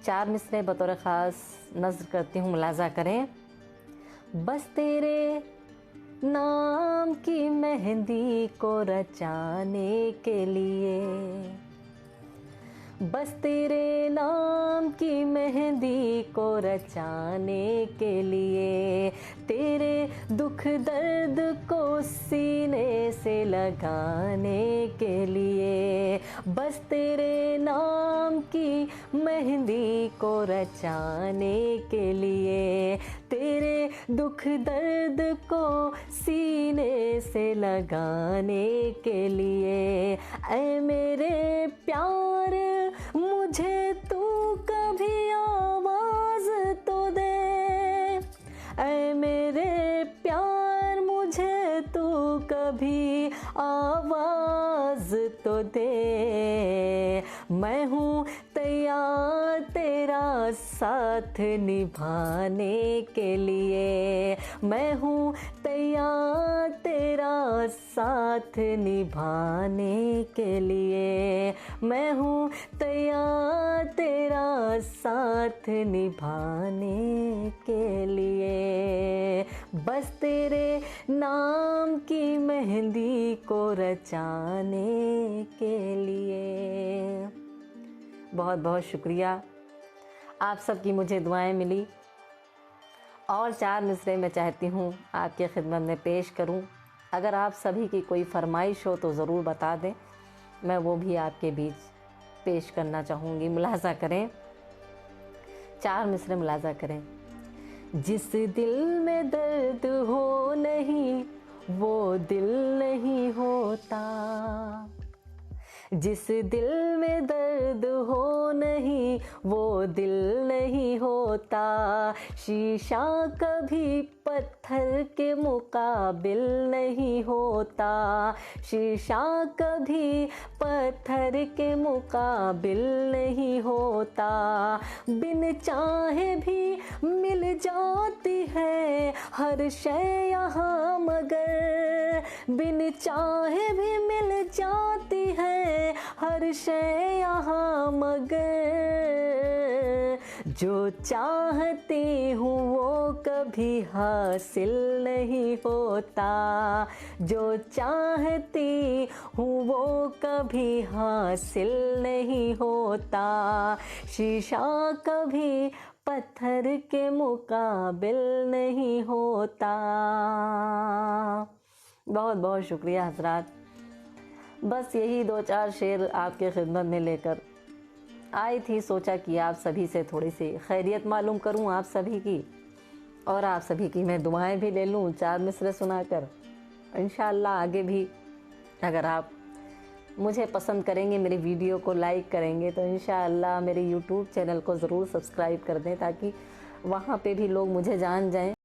4 मिसरे बतौर ख़ास नज़्र करती हूँ, मुलाज़ा करें। बस तेरे नाम की मेहंदी को रचाने के लिए, बस तेरे नाम की मेहंदी को रचाने के लिए, तेरे दुख दर्द को सीने से लगाने के लिए, बस तेरे नाम की मेहंदी को रचाने के लिए, तेरे दुख दर्द को सीने से लगाने के लिए। ऐ मेरे प्यार मुझे तू कभी आवाज़ तो दे, ऐ मेरे प्यार मुझे तू कभी आवाज़ तो दे। मैं हूँ तैयार तेरा साथ निभाने के लिए, मैं हूँ तैयार तेरा साथ निभाने के लिए, मैं हूँ तैयार तेरा साथ निभाने के लिए। बस तेरे नाम की मेहंदी को रचाने के लिए। बहुत बहुत शुक्रिया, आप सबकी मुझे दुआएं मिली और 4 मिसरे मैं चाहती हूँ आपके खिदमत में पेश करूँ। अगर आप सभी की कोई फरमाइश हो तो ज़रूर बता दें, मैं वो भी आपके बीच पेश करना चाहूँगी। मुलाज़ा करें, 4 मिसरे मुलाज़ा करें। जिस दिल में दर्द हो नहीं वो दिल नहीं होता, जिस दिल में दर्द हो नहीं वो दिल नहीं होता, शीशा कभी पत्थर के मुकाबिल नहीं होता, शीशा कभी पत्थर के मुकाबिल नहीं होता। बिन चाहे भी मिल जाती है हर शय यहाँ मगर, बिन चाहे भी मिल जाती है हर शय यहाँ मगर, जो चाहती हूँ वो कभी हासिल नहीं होता, जो चाहती हूँ वो कभी हासिल नहीं होता, शीशा कभी पत्थर के मुकाबिल नहीं होता। बहुत बहुत शुक्रिया हज़रात। बस यही 2-4 शेर आपके खिदमत में लेकर आई थी। सोचा कि आप सभी से थोड़ी सी खैरियत मालूम करूं आप सभी की, और आप सभी की मैं दुआएं भी ले लूं 4 मिसरे सुनाकर। इंशाअल्लाह आगे भी अगर आप मुझे पसंद करेंगे, मेरी वीडियो को लाइक करेंगे, तो इंशाअल्लाह मेरे यूट्यूब चैनल को ज़रूर सब्सक्राइब कर दें ताकि वहाँ पे भी लोग मुझे जान जाएं।